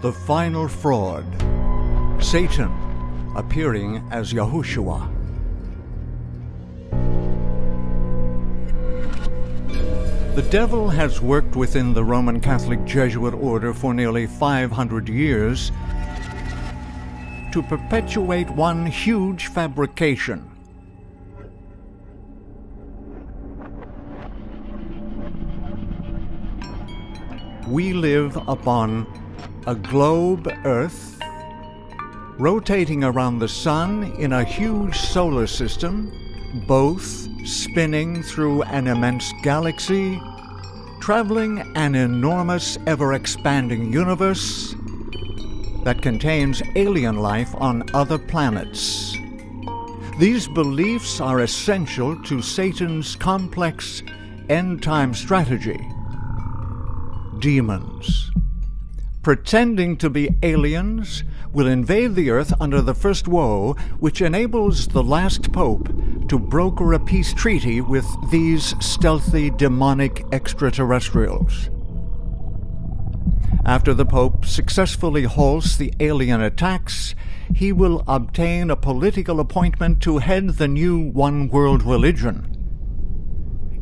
The final fraud, Satan appearing as Yahushua. The devil has worked within the Roman Catholic Jesuit order for nearly 500 years to perpetuate one huge fabrication. We live upon a globe Earth, rotating around the sun in a huge solar system, both spinning through an immense galaxy, traveling an enormous, ever-expanding universe that contains alien life on other planets. These beliefs are essential to Satan's complex end-time strategy. Demons, pretending to be aliens, will invade the earth under the first woe, which enables the last pope to broker a peace treaty with these stealthy demonic extraterrestrials. After the pope successfully halts the alien attacks, he will obtain a political appointment to head the new one-world religion.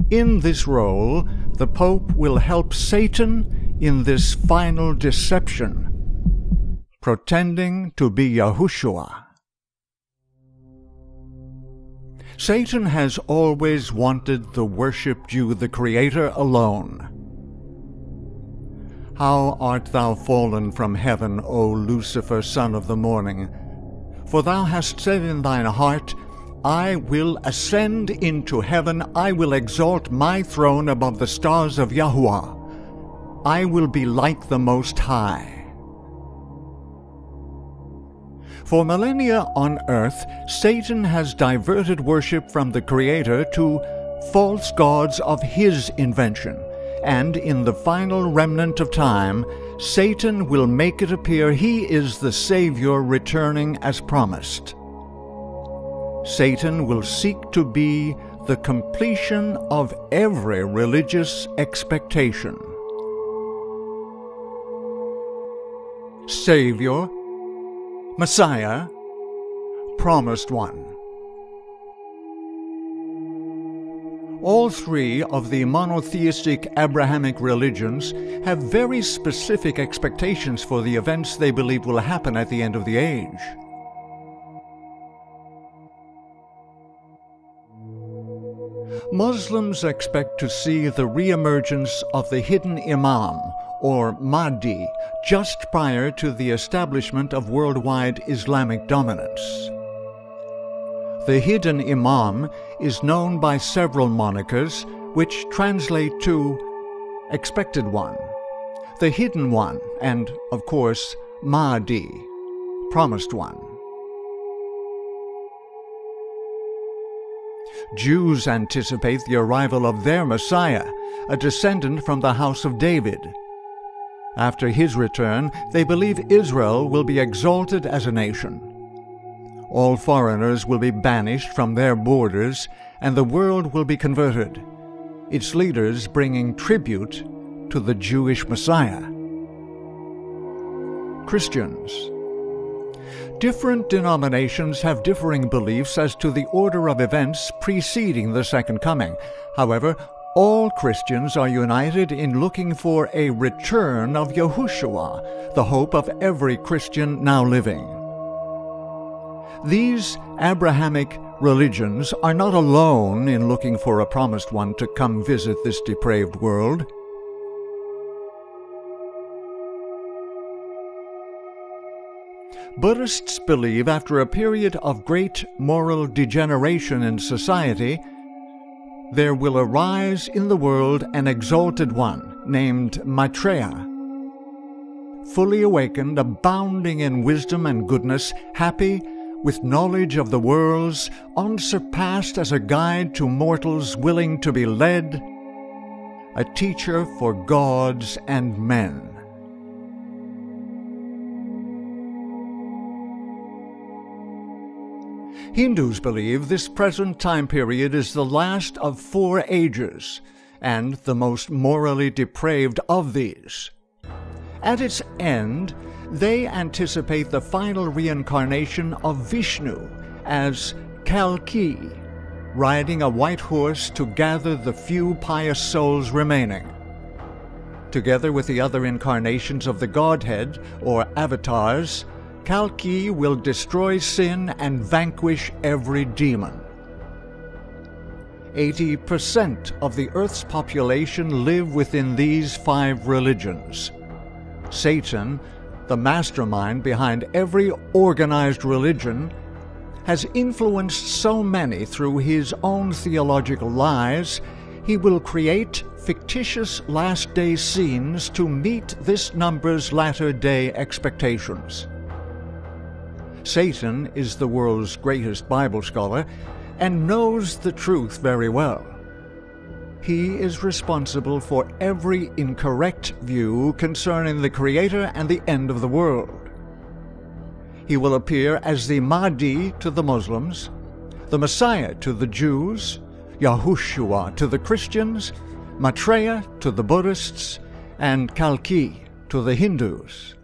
In this role, the Pope will help Satan in this final deception, pretending to be Yahushua. Satan has always wanted the worshipped you, the Creator, alone. How art thou fallen from heaven, O Lucifer, son of the morning? For thou hast said in thine heart, I will ascend into heaven, I will exalt my throne above the stars of Yahuwah. I will be like the Most High. For millennia on earth, Satan has diverted worship from the Creator to false gods of his invention, and in the final remnant of time, Satan will make it appear he is the Savior returning as promised. Satan will seek to be the completion of every religious expectation. Savior, Messiah, Promised One. All three of the monotheistic Abrahamic religions have very specific expectations for the events they believe will happen at the end of the age. Muslims expect to see the re-emergence of the hidden Imam, or Mahdi, just prior to the establishment of worldwide Islamic dominance. The hidden Imam is known by several monikers, which translate to Expected One, the Hidden One, and, of course, Mahdi, Promised One. Jews anticipate the arrival of their Messiah, a descendant from the house of David. After his return, they believe Israel will be exalted as a nation. All foreigners will be banished from their borders, and the world will be converted, its leaders bringing tribute to the Jewish Messiah. Christians. Different denominations have differing beliefs as to the order of events preceding the Second Coming. However, all Christians are united in looking for a return of Yahushua, the hope of every Christian now living. These Abrahamic religions are not alone in looking for a promised one to come visit this depraved world. Buddhists believe after a period of great moral degeneration in society, there will arise in the world an exalted one named Maitreya, fully awakened, abounding in wisdom and goodness, happy with knowledge of the worlds, unsurpassed as a guide to mortals willing to be led, a teacher for gods and men. Hindus believe this present time period is the last of 4 ages, and the most morally depraved of these. At its end, they anticipate the final reincarnation of Vishnu as Kalki, riding a white horse to gather the few pious souls remaining. Together with the other incarnations of the Godhead, or avatars, Kalki will destroy sin and vanquish every demon. 80% of the Earth's population live within these 5 religions. Satan, the mastermind behind every organized religion, has influenced so many through his own theological lies, he will create fictitious last-day scenes to meet this number's latter-day expectations. Satan is the world's greatest Bible scholar and knows the truth very well. He is responsible for every incorrect view concerning the Creator and the end of the world. He will appear as the Mahdi to the Muslims, the Messiah to the Jews, Yahushua to the Christians, Maitreya to the Buddhists, and Kalki to the Hindus.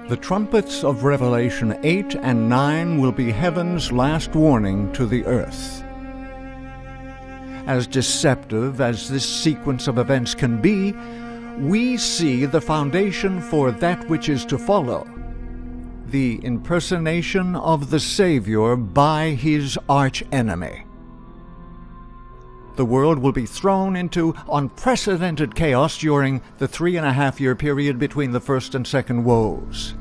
The trumpets of Revelation 8 and 9 will be heaven's last warning to the earth. As deceptive as this sequence of events can be, we see the foundation for that which is to follow: the impersonation of the Savior by his archenemy. The world will be thrown into unprecedented chaos during the 3.5-year period between the first and second woes.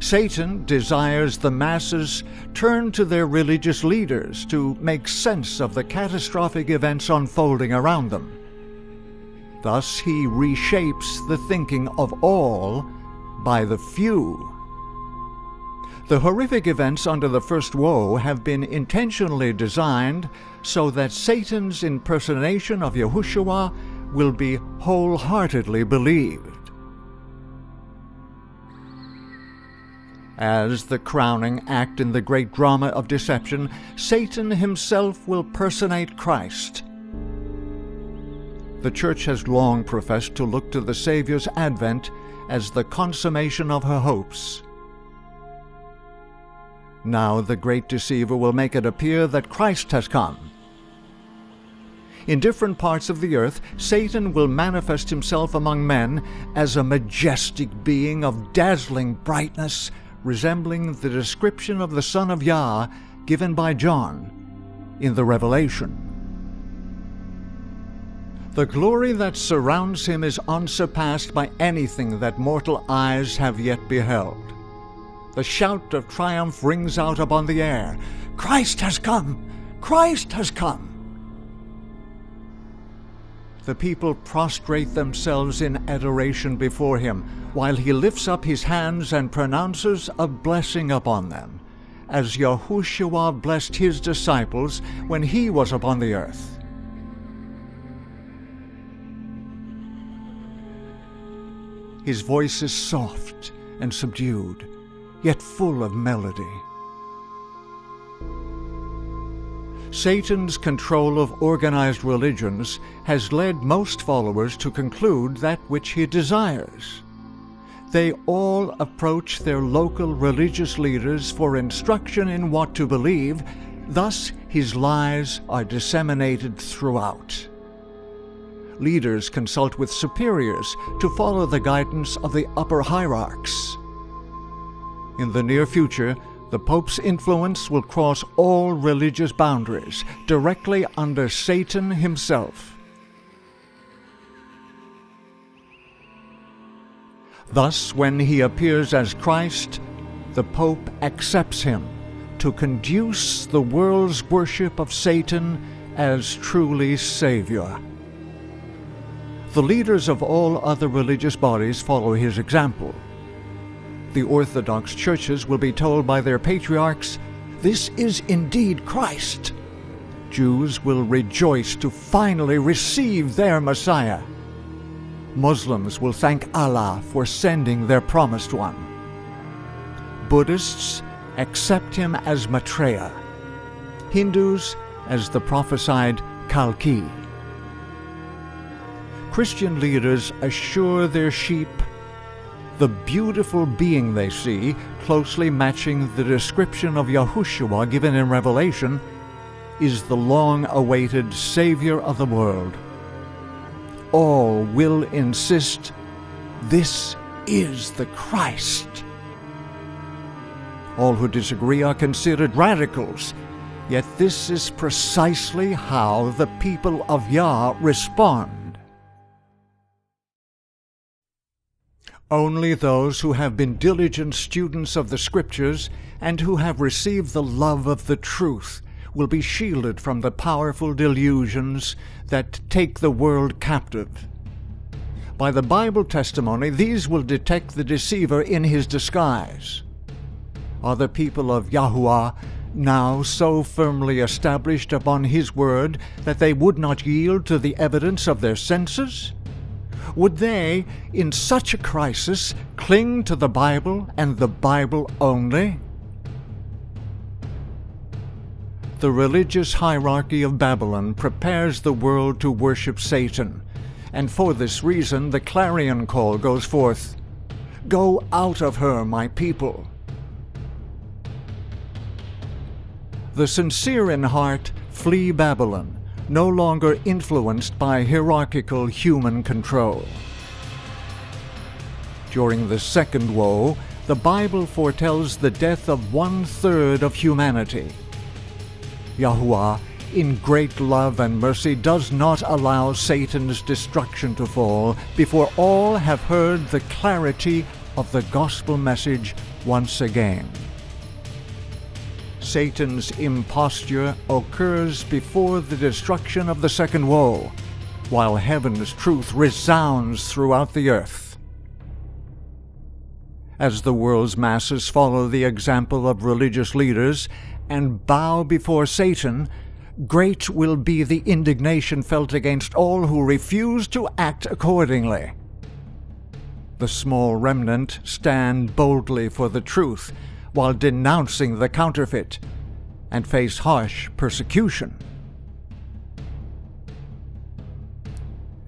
Satan desires the masses turn to their religious leaders to make sense of the catastrophic events unfolding around them. Thus he reshapes the thinking of all by the few. The horrific events under the first woe have been intentionally designed so that Satan's impersonation of Yahushua will be wholeheartedly believed. As the crowning act in the great drama of deception, Satan himself will personate Christ. The Church has long professed to look to the Savior's advent as the consummation of her hopes. Now the great deceiver will make it appear that Christ has come. In different parts of the earth, Satan will manifest himself among men as a majestic being of dazzling brightness, resembling the description of the Son of Yah given by John in the Revelation. The glory that surrounds him is unsurpassed by anything that mortal eyes have yet beheld. The shout of triumph rings out upon the air, "Christ has come! Christ has come!" The people prostrate themselves in adoration before him, while he lifts up his hands and pronounces a blessing upon them, as Yahushua blessed his disciples when he was upon the earth. His voice is soft and subdued, yet full of melody. Satan's control of organized religions has led most followers to conclude that which he desires. They all approach their local religious leaders for instruction in what to believe, thus his lies are disseminated throughout. Leaders consult with superiors to follow the guidance of the upper hierarchs. In the near future, the Pope's influence will cross all religious boundaries, directly under Satan himself. Thus, when he appears as Christ, the Pope accepts him to conduce the world's worship of Satan as truly Savior. The leaders of all other religious bodies follow his example. The Orthodox churches will be told by their patriarchs, "This is indeed Christ." Jews will rejoice to finally receive their Messiah. Muslims will thank Allah for sending their promised one. Buddhists accept him as Maitreya. Hindus as the prophesied Kalki. Christian leaders assure their sheep the beautiful being they see, closely matching the description of Yahushua given in Revelation, is the long-awaited Savior of the world. All will insist, "This is the Christ." All who disagree are considered radicals, yet this is precisely how the people of Yah respond. Only those who have been diligent students of the Scriptures and who have received the love of the truth will be shielded from the powerful delusions that take the world captive. By the Bible testimony, these will detect the deceiver in his disguise. Are the people of Yahuwah now so firmly established upon His word that they would not yield to the evidence of their senses? Would they, in such a crisis, cling to the Bible and the Bible only? The religious hierarchy of Babylon prepares the world to worship Satan, and for this reason the clarion call goes forth, "Go out of her, my people." The sincere in heart flee Babylon, no longer influenced by hierarchical human control. During the second woe, the Bible foretells the death of 1/3 of humanity. Yahuwah, in great love and mercy, does not allow Satan's destruction to fall before all have heard the clarity of the gospel message once again. Satan's imposture occurs before the destruction of the second woe, while heaven's truth resounds throughout the earth. As the world's masses follow the example of religious leaders and bow before Satan, great will be the indignation felt against all who refuse to act accordingly. The small remnant stand boldly for the truth, while denouncing the counterfeit, and face harsh persecution.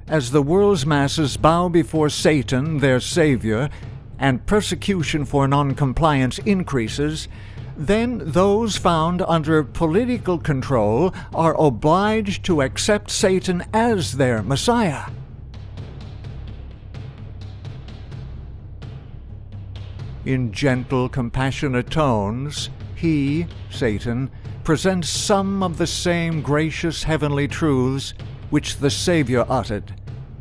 As the world's masses bow before Satan, their savior, and persecution for noncompliance increases, then those found under political control are obliged to accept Satan as their Messiah. In gentle, compassionate tones, he, Satan, presents some of the same gracious heavenly truths which the Savior uttered.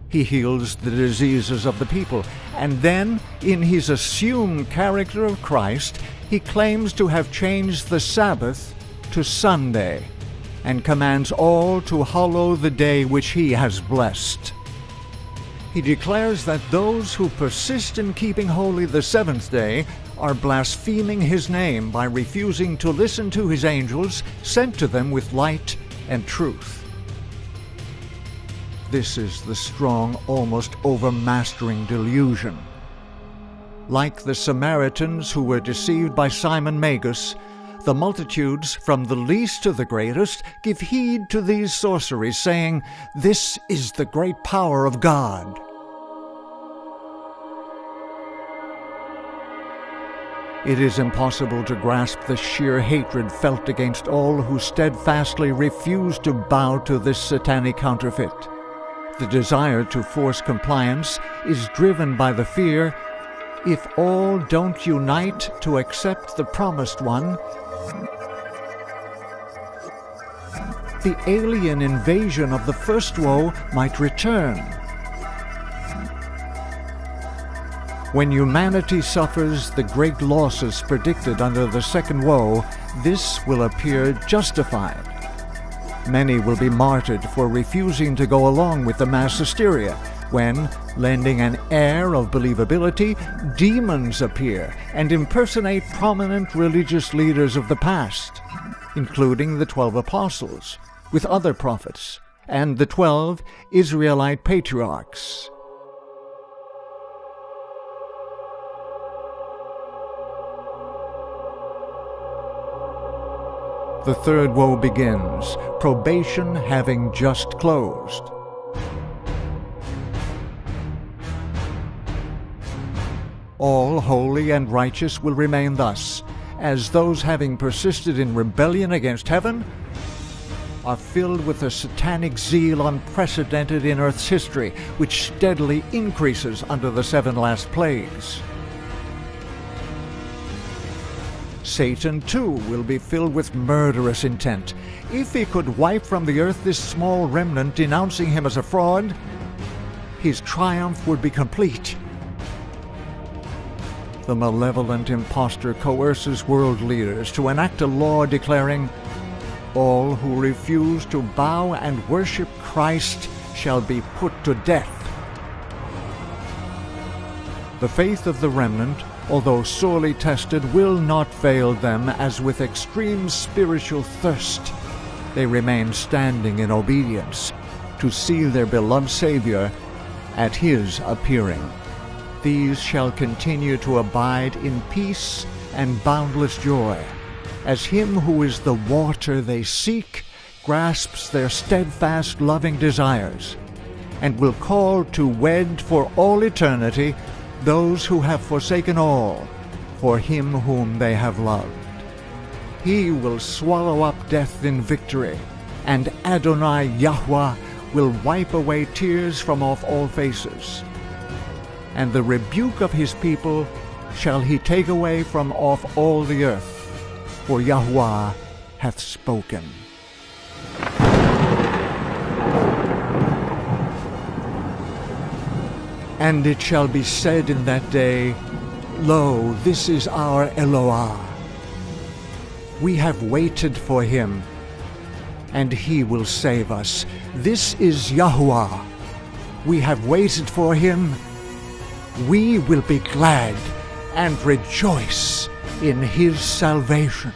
He heals the diseases of the people, and then, in his assumed character of Christ, he claims to have changed the Sabbath to Sunday, and commands all to hallow the day which he has blessed. He declares that those who persist in keeping holy the seventh day are blaspheming his name by refusing to listen to his angels sent to them with light and truth. This is the strong, almost overmastering delusion. Like the Samaritans who were deceived by Simon Magus, the multitudes, from the least to the greatest, give heed to these sorceries, saying, "This is the great power of God." It is impossible to grasp the sheer hatred felt against all who steadfastly refuse to bow to this satanic counterfeit. The desire to force compliance is driven by the fear, if all don't unite to accept the promised one, the alien invasion of the first woe might return. When humanity suffers the great losses predicted under the second woe, this will appear justified. Many will be martyred for refusing to go along with the mass hysteria, when, lending an air of believability, demons appear and impersonate prominent religious leaders of the past, including the 12 apostles, with other prophets, and the 12 Israelite patriarchs. The third woe begins, probation having just closed. All holy and righteous will remain thus, as those having persisted in rebellion against heaven are filled with a satanic zeal unprecedented in Earth's history, which steadily increases under the 7 last plagues. Satan, too, will be filled with murderous intent. If he could wipe from the earth this small remnant denouncing him as a fraud, his triumph would be complete. The malevolent impostor coerces world leaders to enact a law declaring, "All who refuse to bow and worship Christ shall be put to death." The faith of the remnant, although sorely tested, will not fail them, as with extreme spiritual thirst they remain standing in obedience to see their beloved Savior at His appearing. These shall continue to abide in peace and boundless joy, as Him who is the water they seek grasps their steadfast loving desires, and will call to wed for all eternity those who have forsaken all for Him whom they have loved. He will swallow up death in victory, and Adonai Yahuwah will wipe away tears from off all faces. And the rebuke of His people shall He take away from off all the earth, for Yahuwah hath spoken. And it shall be said in that day, Lo, this is our Eloah. We have waited for Him, and He will save us. This is Yahuwah. We have waited for Him. We will be glad and rejoice in His salvation.